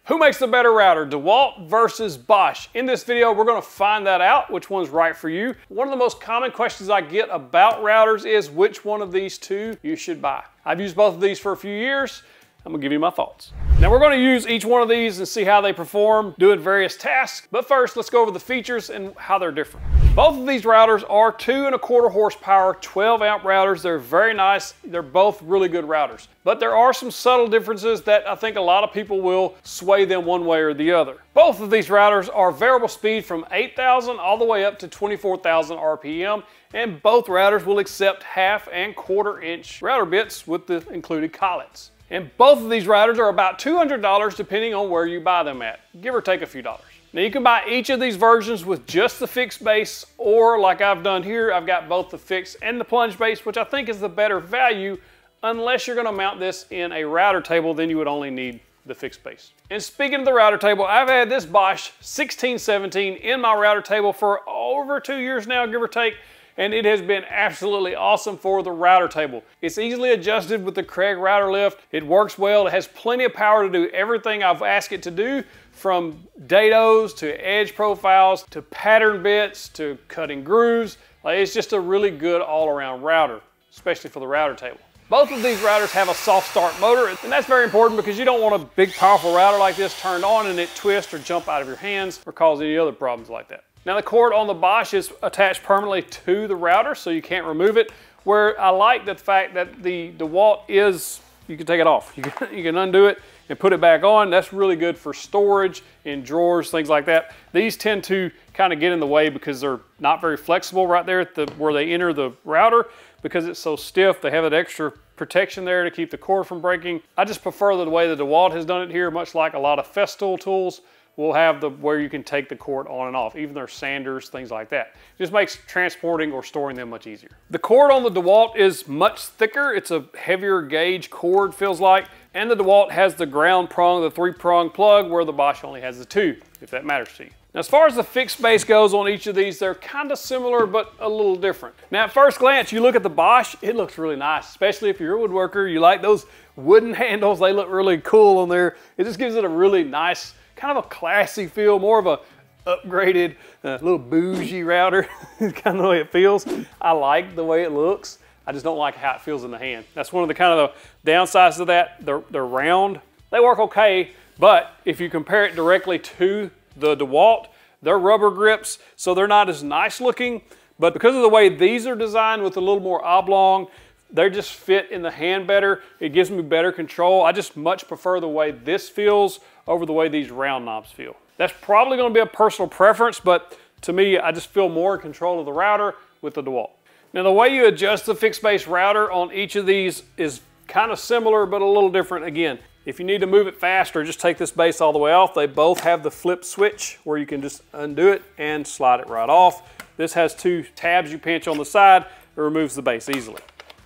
Who makes the better router, DeWALT versus Bosch? In this video, we're gonna find that out, which one's right for you. One of the most common questions I get about routers is which one of these two you should buy. I've used both of these for a few years. I'm gonna give you my thoughts. Now we're gonna use each one of these and see how they perform, doing various tasks. But first, let's go over the features and how they're different. Both of these routers are 2¼ horsepower, 12 amp routers. They're very nice. They're both really good routers. But there are some subtle differences that I think a lot of people will sway them one way or the other. Both of these routers are variable speed from 8,000 all the way up to 24,000 RPM. And both routers will accept 1/2 and 1/4 inch router bits with the included collets. And both of these routers are about $200 depending on where you buy them at, give or take a few dollars. Now you can buy each of these versions with just the fixed base, or like I've done here, I've got both the fixed and the plunge base, which I think is the better value, unless you're gonna mount this in a router table, then you would only need the fixed base. And speaking of the router table, I've had this Bosch 1617 in my router table for over 2 years now, give or take, and it has been absolutely awesome for the router table. It's easily adjusted with the Craig router lift. It works well. It has plenty of power to do everything I've asked it to do, from dados to edge profiles to pattern bits to cutting grooves. It's just a really good all-around router, especially for the router table. Both of these routers have a soft start motor, and that's very important because you don't want a big powerful router like this turned on and it twist or jump out of your hands or cause any other problems like that. Now the cord on the Bosch is attached permanently to the router, so you can't remove it. Where I like the fact that the DeWALT is, you can take it off. You can undo it and put it back on. That's really good for storage in drawers, things like that. These tend to kind of get in the way because they're not very flexible right there at where they enter the router. Because it's so stiff, they have that extra protection there to keep the cord from breaking. I just prefer the way the DeWALT has done it here, much like a lot of Festool tools will have where you can take the cord on and off, even their sanders, things like that. It just makes transporting or storing them much easier. The cord on the DeWALT is much thicker. It's a heavier gauge cord, feels like, and the DeWALT has the ground prong, the 3-prong plug, where the Bosch only has the 2, if that matters to you. Now, as far as the fixed base goes on each of these, they're kind of similar, but a little different. Now, at first glance, you look at the Bosch, it looks really nice, especially if you're a woodworker. You like those wooden handles, they look really cool on there. It just gives it a really nice, kind of a classy feel, more of a upgraded, little bougie router, kind of the way it feels. I like the way it looks. I just don't like how it feels in the hand. That's one of the kind of the downsides of that. They're round. They work okay, but if you compare it directly to the DeWALT, they're rubber grips, so they're not as nice looking, but because of the way these are designed with a little more oblong, they just fit in the hand better. It gives me better control. I just much prefer the way this feels over the way these round knobs feel. That's probably gonna be a personal preference, but to me, I just feel more in control of the router with the DeWALT. Now, the way you adjust the fixed base router on each of these is kind of similar, but a little different again. If you need to move it fast or just take this base all the way off, they both have the flip switch where you can just undo it and slide it right off. This has 2 tabs you pinch on the side. It removes the base easily.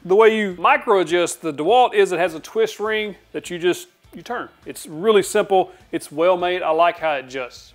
The way you micro adjust the DeWALT is it has a twist ring that you turn. It's really simple. It's well made. I like how it adjusts.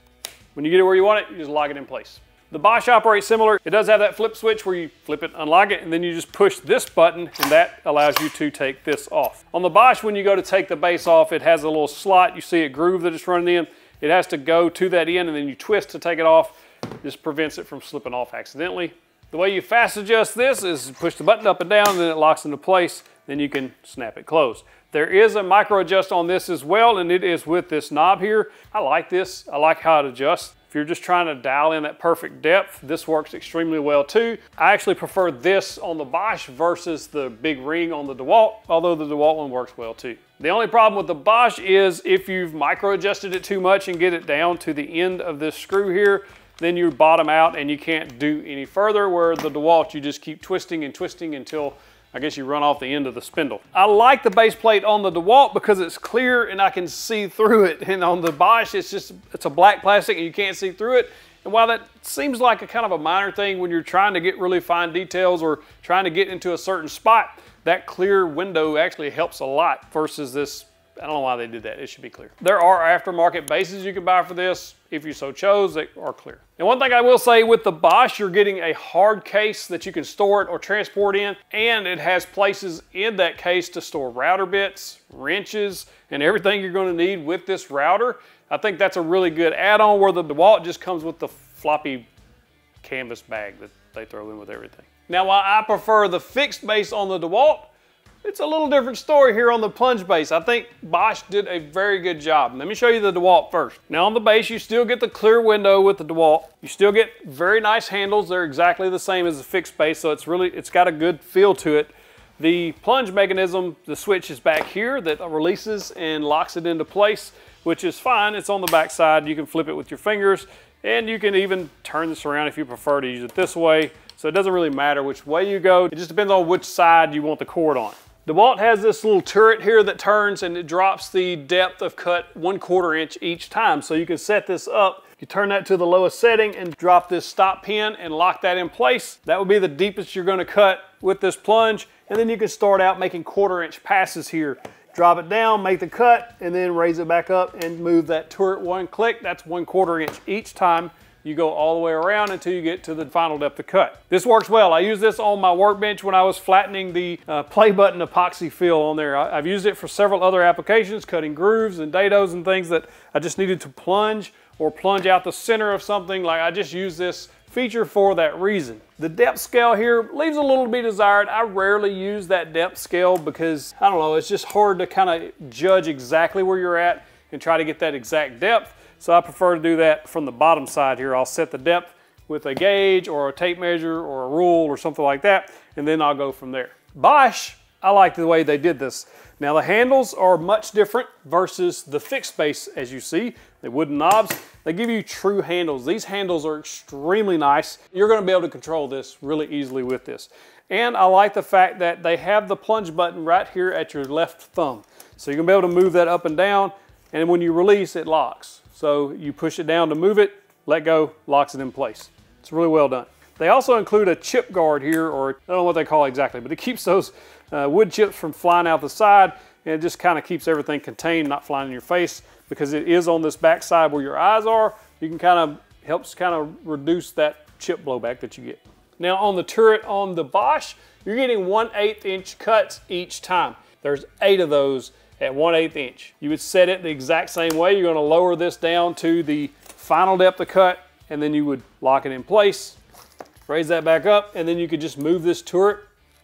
When you get it where you want it, you just lock it in place. The Bosch operates similar. It does have that flip switch where you flip it, unlock it, and then you just push this button, and that allows you to take this off. On the Bosch, when you go to take the base off, it has a little slot. You see a groove that it's running in. It has to go to that end, and then you twist to take it off. This prevents it from slipping off accidentally. The way you fast adjust this is push the button up and down, and then it locks into place. Then you can snap it closed. There is a micro adjust on this as well, and it is with this knob here. I like this. I like how it adjusts. If you're just trying to dial in that perfect depth, this works extremely well too. I actually prefer this on the Bosch versus the big ring on the DeWALT, although the DeWALT one works well too. The only problem with the Bosch is if you've micro adjusted it too much and get it down to the end of this screw here, then you bottom out and you can't do any further, where the DeWALT, you just keep twisting and twisting until I guess you run off the end of the spindle. I like the base plate on the DeWALT because it's clear and I can see through it. And on the Bosch, it's a black plastic and you can't see through it. And while that seems like a kind of a minor thing when you're trying to get really fine details or trying to get into a certain spot, that clear window actually helps a lot versus this I don't know why they did that. It should be clear. There are aftermarket bases you can buy for this if you so chose that are clear. And one thing I will say with the Bosch, you're getting a hard case that you can store it or transport in, and it has places in that case to store router bits, wrenches, and everything you're going to need with this router. I think that's a really good add-on, where the DeWALT just comes with the floppy canvas bag that they throw in with everything. Now, while I prefer the fixed base on the DeWALT, it's a little different story here on the Plunge base. I think Bosch did a very good job. Let me show you the DeWALT first. Now on the base, you still get the clear window with the DeWALT. You still get very nice handles. They're exactly the same as the fixed base, so it's got a good feel to it. The plunge mechanism, the switch is back here that releases and locks it into place, which is fine. It's on the back side. You can flip it with your fingers, and you can even turn this around if you prefer to use it this way. So it doesn't really matter which way you go. It just depends on which side you want the cord on. DeWALT has this little turret here that turns, and it drops the depth of cut 1/4 inch each time. So you can set this up. You turn that to the lowest setting and drop this stop pin and lock that in place. That would be the deepest you're going to cut with this plunge. And then you can start out making 1/4 inch passes here. Drop it down, make the cut, and then raise it back up and move that turret one click. That's 1/4 inch each time. You go all the way around until you get to the final depth of cut. This works well. I used this on my workbench when I was flattening the play button epoxy fill on there. I've used it for several other applications, cutting grooves and dados and things that I just needed to plunge or plunge out the center of something. Like, I just use this feature for that reason. The depth scale here leaves a little to be desired. I rarely use that depth scale because, I don't know, it's just hard to kind of judge exactly where you're at and try to get that exact depth. So I prefer to do that from the bottom side here. I'll set the depth with a gauge or a tape measure or a rule or something like that, and then I'll go from there. Bosch, I like the way they did this. Now the handles are much different versus the fixed base, as you see. The wooden knobs, they give you true handles. These handles are extremely nice. You're going to be able to control this really easily with this. And I like the fact that they have the plunge button right here at your left thumb. So you're going to be able to move that up and down, and when you release, it locks. So you push it down to move it, let go, locks it in place. It's really well done. They also include a chip guard here, or I don't know what they call it exactly, but it keeps those wood chips from flying out the side, and it just kind of keeps everything contained, not flying in your face, because it is on this back side where your eyes are. You can helps reduce that chip blowback that you get. Now on the turret on the Bosch, you're getting 1/8 inch cuts each time. There's 8 of those at 1/8 inch. You would set it the exact same way. You're going to lower this down to the final depth of cut, and then you would lock it in place, raise that back up, and then you could just move this turret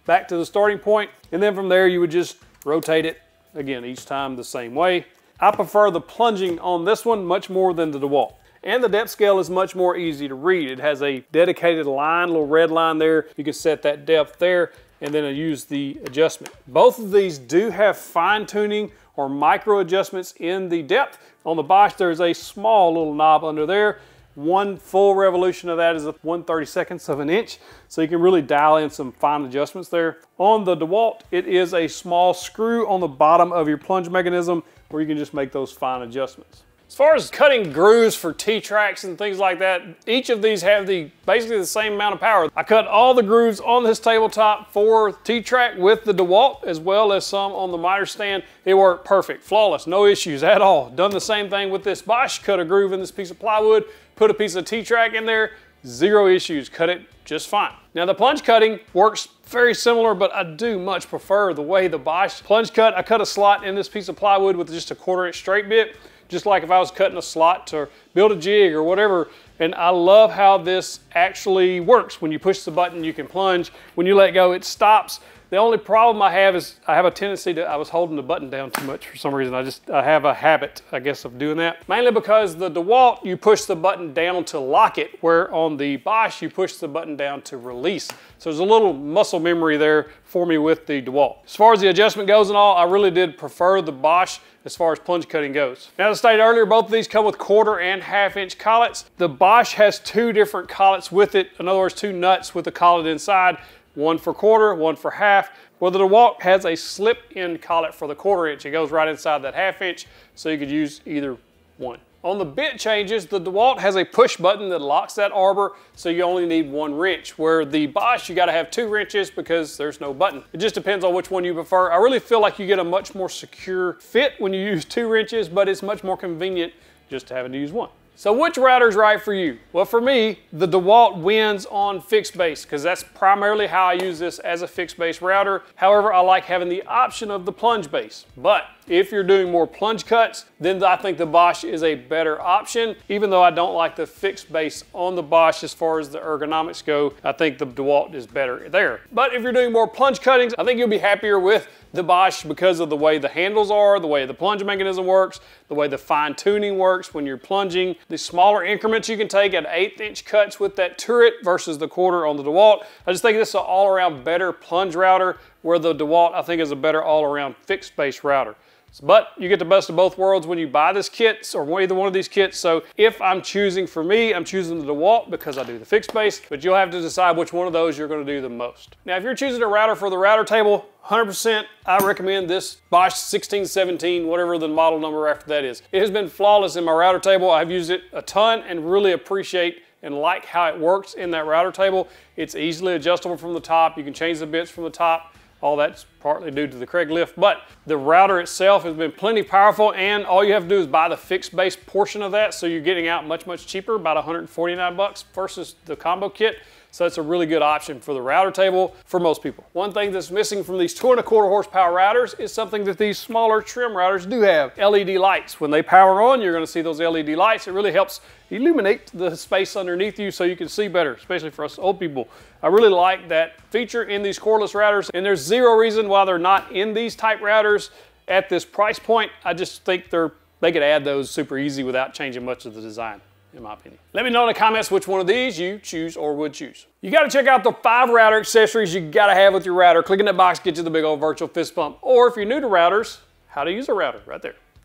back to the starting point, and then from there you would just rotate it again each time the same way. I prefer the plunging on this one much more than the DeWALT. And the depth scale is much more easy to read. It has a dedicated line, little red line there. You can set that depth there, and then use the adjustment. Both of these do have fine tuning or micro adjustments in the depth. On the Bosch, there's a small little knob under there. One full revolution of that is 1/32 of an inch. So you can really dial in some fine adjustments there. On the DeWALT, it is a small screw on the bottom of your plunge mechanism where you can just make those fine adjustments. As far as cutting grooves for T-tracks and things like that, each of these have basically the same amount of power. I cut all the grooves on this tabletop for T-track with the DeWALT, as well as some on the miter stand. It worked perfect, flawless, no issues at all. Done the same thing with this Bosch, cut a groove in this piece of plywood, put a piece of T-track in there, 0 issues, cut it just fine. Now the plunge cutting works very similar, but I do much prefer the way the Bosch plunge cut. I cut a slot in this piece of plywood with just a 1/4 inch straight bit, just like if I was cutting a slot to build a jig or whatever. And I love how this actually works. When you push the button, you can plunge. When you let go, it stops. The only problem I have is I have a tendency I was holding the button down too much for some reason. I have a habit, I guess, of doing that. Mainly because the DeWALT, you push the button down to lock it, where on the Bosch, you push the button down to release. So there's a little muscle memory there for me with the DeWALT. As far as the adjustment goes and all, I really did prefer the Bosch as far as plunge cutting goes. Now, as I stated earlier, both of these come with 1/4 and 1/2 inch collets. The Bosch has 2 different collets with it. In other words, 2 nuts with the collet inside. One for 1/4, one for 1/2. Well, the DeWALT has a slip-in collet for the 1/4 inch. It goes right inside that 1/2 inch, so you could use either one. On the bit changes, the DeWALT has a push button that locks that arbor, so you only need 1 wrench, where the Bosch, you gotta have 2 wrenches because there's no button. It just depends on which one you prefer. I really feel like you get a much more secure fit when you use 2 wrenches, but it's much more convenient just having to use 1. So which router is right for you? Well, for me, the DeWALT wins on fixed base because that's primarily how I use this as a fixed base router. However, I like having the option of the plunge base. But if you're doing more plunge cuts, then I think the Bosch is a better option. Even though I don't like the fixed base on the Bosch as far as the ergonomics go, I think the DeWALT is better there. But if you're doing more plunge cuttings, I think you'll be happier with the Bosch because of the way the handles are, the way the plunge mechanism works, the way the fine tuning works when you're plunging, the smaller increments you can take at 1/8" cuts with that turret versus the 1/4 on the DeWALT. I just think this is an all-around better plunge router, where the DeWALT I think is a better all-around fixed base router. But you get the best of both worlds when you buy this kit, or either one of these kits. So if I'm choosing, for me, I'm choosing the DeWALT because I do the fixed base, but you'll have to decide which one of those you're gonna do the most. Now, if you're choosing a router for the router table, 100%, I recommend this Bosch 1617, whatever the model number after that is. It has been flawless in my router table. I've used it a ton and really appreciate and like how it works in that router table. It's easily adjustable from the top. You can change the bits from the top. All that's partly due to the Craig lift, but the router itself has been plenty powerful, and all you have to do is buy the fixed base portion of that, so you're getting out much, much cheaper, about 149 bucks versus the combo kit. So it's a really good option for the router table for most people. One thing that's missing from these 2¼ horsepower routers is something that these smaller trim routers do have: LED lights. When they power on, you're gonna see those LED lights. It really helps illuminate the space underneath you so you can see better, especially for us old people. I really like that feature in these cordless routers, and there's zero reason why they're not in these type routers at this price point. I just think they could add those super easy without changing much of the design, in my opinion. Let me know in the comments which one of these you choose or would choose. You gotta check out the 5 router accessories you gotta have with your router. Click in that box, get you the big old virtual fist bump. Or if you're new to routers, how to use a router right there.